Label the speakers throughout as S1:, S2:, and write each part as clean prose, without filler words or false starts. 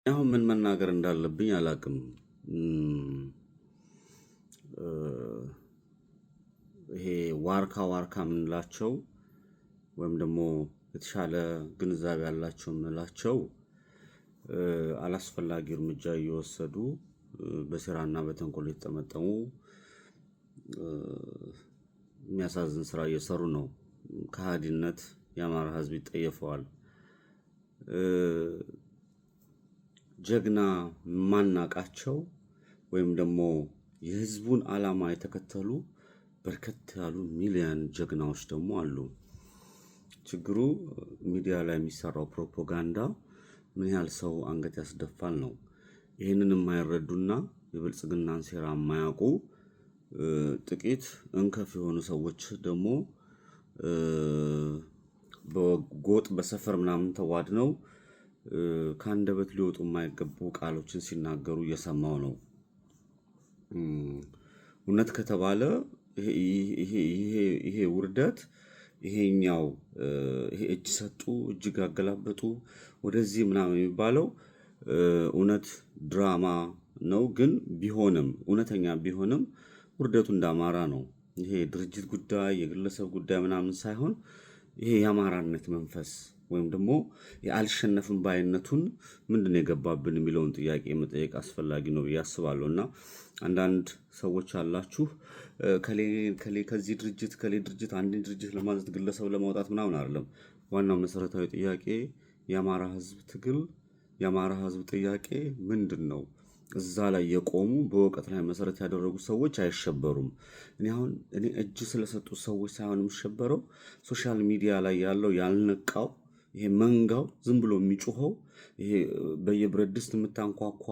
S1: አሁን ምን መናገር እንዳለብኝ አላቅም። ይሄ ዋርካ ምንላቸው ወይም ደግሞ የተሻለ ግንዛቤ ያላቸው ምንላቸው አላስፈላጊ እርምጃ እየወሰዱ በስራና በተንኮል የተጠመጠሙ የሚያሳዝን ስራ እየሰሩ ነው። ከሃዲነት የአማራ ህዝብ ይጠየፈዋል። ጀግና ማናቃቸው ወይም ደግሞ የህዝቡን ዓላማ የተከተሉ በርከት ያሉ ሚሊዮን ጀግናዎች ደግሞ አሉ። ችግሩ ሚዲያ ላይ የሚሰራው ፕሮፓጋንዳ ምን ያህል ሰው አንገት ያስደፋል ነው። ይሄንን የማይረዱና የብልጽግናን ሴራ የማያውቁ ጥቂት እንከፍ የሆኑ ሰዎች ደግሞ በጎጥ በሰፈር ምናምን ተዋድነው ከአንደበት ሊወጡ የማይገቡ ቃሎችን ሲናገሩ እየሰማው ነው። እውነት ከተባለ ይሄ ውርደት ይሄኛው ይሄ እጅ ሰጡ እጅግ አገላበጡ ወደዚህ ምናምን የሚባለው እውነት ድራማ ነው። ግን ቢሆንም እውነተኛ ቢሆንም ውርደቱ እንዳማራ ነው። ይሄ ድርጅት ጉዳይ የግለሰብ ጉዳይ ምናምን ሳይሆን ይሄ የአማራነት መንፈስ ወይም ደግሞ የአልሸነፍም ባይነቱን ምንድነው የገባብን የሚለውን ጥያቄ መጠየቅ አስፈላጊ ነው ብዬ አስባለሁና አንዳንድ ሰዎች አላችሁ ከዚህ ድርጅት አንድ ድርጅት ለማለት ግለሰብ ለማውጣት ምናምን አይደለም። ዋናው መሰረታዊ ጥያቄ የአማራ ህዝብ ትግል የአማራ ህዝብ ጥያቄ ምንድነው? እዛ ላይ የቆሙ በወቀት ላይ መሰረት ያደረጉ ሰዎች አይሸበሩም። እኔ እጅ ስለሰጡ ሰዎች ሳይሆን የምሸበረው ሶሻል ሚዲያ ላይ ያለው ያልነቃው ይሄ መንጋው ዝም ብሎ የሚጮኸው ይሄ በየብረት ድስት የምታንኳኳ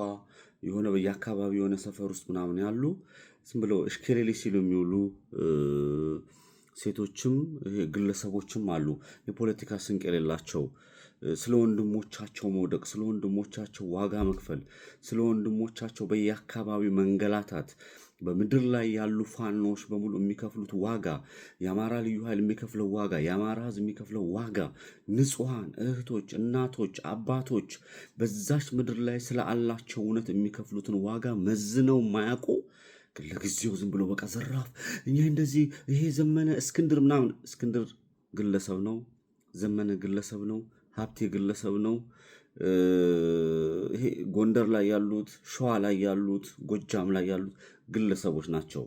S1: የሆነ በየአካባቢ የሆነ ሰፈር ውስጥ ምናምን ያሉ ዝም ብሎ እሽኬሌሊ ሲሉ የሚውሉ ሴቶችም ይሄ ግለሰቦችም አሉ። የፖለቲካ ስንቅ የሌላቸው ስለ ወንድሞቻቸው መውደቅ ስለ ወንድሞቻቸው ዋጋ መክፈል ስለ ወንድሞቻቸው በየአካባቢው መንገላታት በምድር ላይ ያሉ ፋኖች በሙሉ የሚከፍሉት ዋጋ የአማራ ልዩ ኃይል የሚከፍለው ዋጋ የአማራ ህዝብ የሚከፍለው ዋጋ ንጹሃን እህቶች እናቶች አባቶች በዛች ምድር ላይ ስላላቸው እውነት የሚከፍሉትን ዋጋ መዝነው ማያውቁ ለጊዜው ዝም ብሎ በቃ ዘራፍ እኛ እንደዚህ ይሄ ዘመነ እስክንድር ግለሰብ ነው። ዘመነ ግለሰብ ነው። ሀብቴ ግለሰብ ነው። ይሄ ጎንደር ላይ ያሉት ሸዋ ላይ ያሉት ጎጃም ላይ ያሉት ግለሰቦች ናቸው።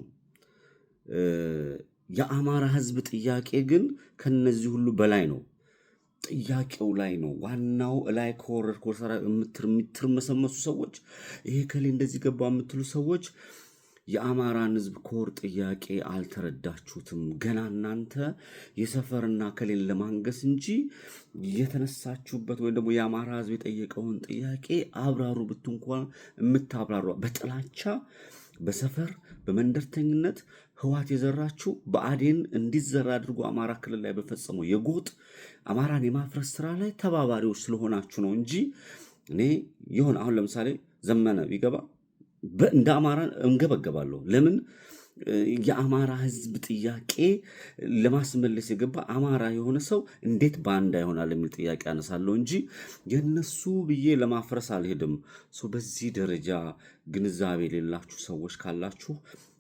S1: የአማራ ህዝብ ጥያቄ ግን ከነዚህ ሁሉ በላይ ነው። ጥያቄው ላይ ነው ዋናው ላይ ከወረድኩ ወሰራ የምትርመሰመሱ ሰዎች ይሄ ከሌ እንደዚህ ገባ የምትሉ ሰዎች የአማራን ህዝብ ኮር ጥያቄ አልተረዳችሁትም። ገና እናንተ የሰፈርና ከሌን ለማንገስ እንጂ የተነሳችሁበት ወይ ደግሞ የአማራ ህዝብ የጠየቀውን ጥያቄ አብራሩ ብትንኳን የምታብራሩ በጥላቻ በሰፈር በመንደርተኝነት ህዋት የዘራችሁ በአዴን እንዲዘራ አድርጎ አማራ ክልል ላይ በፈጸመው የጎጥ አማራን የማፍረስ ስራ ላይ ተባባሪዎች ስለሆናችሁ ነው እንጂ እኔ ይሁን አሁን ለምሳሌ ዘመነ ቢገባ እንደ አማራ እንገበገባለሁ። ለምን የአማራ ህዝብ ጥያቄ ለማስመለስ የገባ አማራ የሆነ ሰው እንዴት ባንዳ ይሆናል የሚል ጥያቄ አነሳለሁ እንጂ የነሱ ብዬ ለማፍረስ አልሄድም። በዚህ ደረጃ ግንዛቤ የሌላችሁ ሰዎች ካላችሁ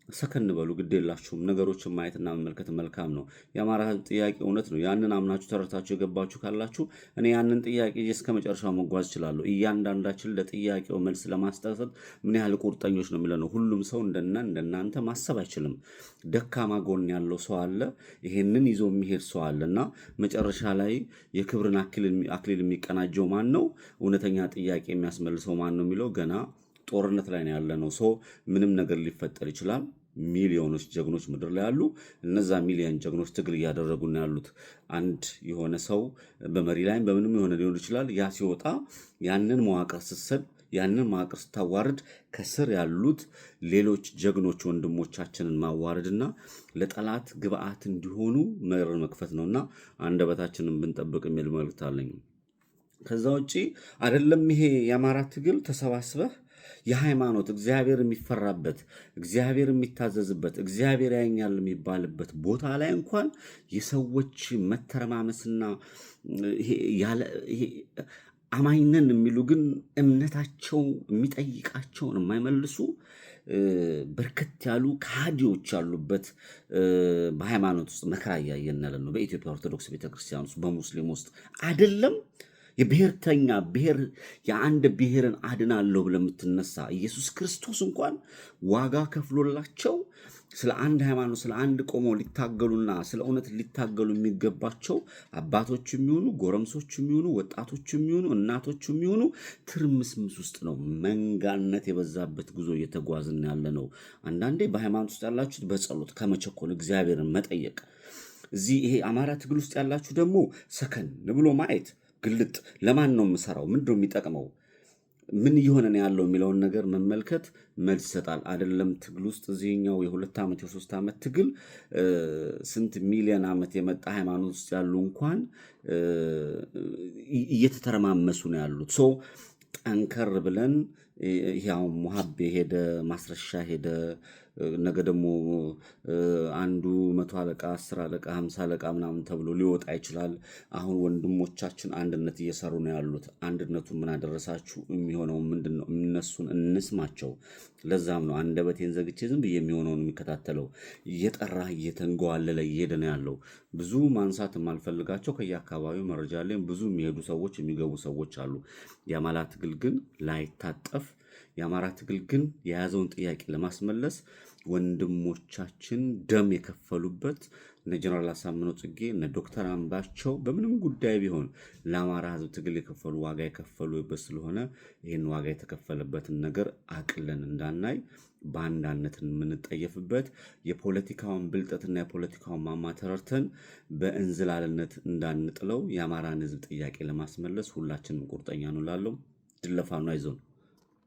S1: ሰከን በሉ፣ ግድ የላችሁም። ነገሮችን ማየትና መመልከት መልካም ነው። የአማራ ህዝብ ጥያቄ እውነት ነው። ያንን አምናችሁ ተረታችሁ የገባችሁ ካላችሁ እኔ ያንን ጥያቄ እስከ መጨረሻው መጓዝ እችላለሁ። እያንዳንዳችን ለጥያቄው መልስ ለማስጠት ምን ያህል ቁርጠኞች ነው የሚለው ነው። ሁሉም ሰው እንደናንተ ማሰብ አይችልም። ደካማ ጎን ያለው ሰው አለ። ይሄንን ይዞ የሚሄድ ሰው አለና መጨረሻ ላይ የክብርን አክሊል የሚቀናጀው ማን ነው? እውነተኛ ጥያቄ የሚያስመልሰው ማን ነው የሚለው ገና ጦርነት ላይ ነው ያለነው። ምንም ነገር ሊፈጠር ይችላል። ሚሊዮኖች ጀግኖች ምድር ላይ አሉ። እነዛ ሚሊዮን ጀግኖች ትግል እያደረጉ ነው ያሉት። አንድ የሆነ ሰው በመሪ ላይ በምንም የሆነ ሊሆን ይችላል። ያ ሲወጣ ያንን መዋቅር ስትሰድ ያንን መዋቅር ስታዋርድ ከስር ያሉት ሌሎች ጀግኖች ወንድሞቻችንን ማዋረድና ለጠላት ግብአት እንዲሆኑ መር መክፈት ነውና አንደበታችንን ብንጠብቅ የሚል መልእክት አለኝ። ከዛ ውጪ አይደለም ይሄ የአማራ ትግል ተሰባስበህ የሃይማኖት እግዚአብሔር የሚፈራበት እግዚአብሔር የሚታዘዝበት እግዚአብሔር ያኛል የሚባልበት ቦታ ላይ እንኳን የሰዎች መተረማመስና ይሄ አማኝነን የሚሉ ግን እምነታቸው የሚጠይቃቸውን የማይመልሱ በርከት ያሉ ከሃዲዎች ያሉበት በሃይማኖት ውስጥ መከራ እያየን ያለ ነው። በኢትዮጵያ ኦርቶዶክስ ቤተክርስቲያን ውስጥ፣ በሙስሊም ውስጥ አይደለም የብሔርተኛ ብሔር የአንድ ብሔርን አድናለሁ ብለህ የምትነሳ ኢየሱስ ክርስቶስ እንኳን ዋጋ ከፍሎላቸው ስለ አንድ ሃይማኖት ስለ አንድ ቆመው ሊታገሉና ስለ እውነት ሊታገሉ የሚገባቸው አባቶች የሚሆኑ ጎረምሶች የሚሆኑ ወጣቶች የሚሆኑ እናቶች የሚሆኑ ትርምስምስ ውስጥ ነው። መንጋነት የበዛበት ጉዞ እየተጓዝን ያለ ነው። አንዳንዴ በሃይማኖት ውስጥ ያላችሁት በጸሎት ከመቸኮል እግዚአብሔርን መጠየቅ፣ እዚህ ይሄ አማራ ትግል ውስጥ ያላችሁ ደግሞ ሰከን ብሎ ማየት፣ ግልጥ ለማን ነው የምሰራው፣ ምንድን ነው የሚጠቅመው፣ ምን እየሆነ ነው ያለው የሚለውን ነገር መመልከት መልስ ይሰጣል። አይደለም ትግል ውስጥ እዚህኛው የ2 ዓመት የ3 ዓመት ትግል ስንት ሚሊዮን ዓመት የመጣ ሃይማኖት ውስጥ ያሉ እንኳን እየተተረማመሱ ነው ያሉት። ሶ ጠንከር ብለን ያው ሙሀቤ ሄደ፣ ማስረሻ ሄደ፣ ነገ ደግሞ አንዱ 100 አለቃ 10 አለቃ 50 አለቃ ምናምን ተብሎ ሊወጣ ይችላል። አሁን ወንድሞቻችን አንድነት እየሰሩ ነው ያሉት። አንድነቱን ምን አደረሳችሁ? የሚሆነው ምንድን ነው? እነሱን እንስማቸው። ለዛም ነው አንደበቴን ዘግቼ ዝም ብዬ የሚሆነውን የሚከታተለው። እየጠራ እየተንገዋለለ እየሄደ ነው ያለው። ብዙ ማንሳት የማልፈልጋቸው ከየአካባቢው መረጃ ላይ ብዙ የሚሄዱ ሰዎች የሚገቡ ሰዎች አሉ። የአማራ ትግል ግን ላይታጠፍ፣ የአማራ ትግል ግን የያዘውን ጥያቄ ለማስመለስ ወንድሞቻችን ደም የከፈሉበት እነ ጀነራል አሳምነው ጽጌ እነ ዶክተር አምባቸው በምንም ጉዳይ ቢሆን ለአማራ ሕዝብ ትግል የከፈሉ ዋጋ የከፈሉበት ስለሆነ ይህን ዋጋ የተከፈለበትን ነገር አቅለን እንዳናይ በአንዳነትን የምንጠየፍበት የፖለቲካውን ብልጠትና የፖለቲካውን ማማ ተረድተን በእንዝላልነት እንዳንጥለው የአማራን ሕዝብ ጥያቄ ለማስመለስ ሁላችንም ቁርጠኛ ነው ላለው ድለፋኑ አይዞን።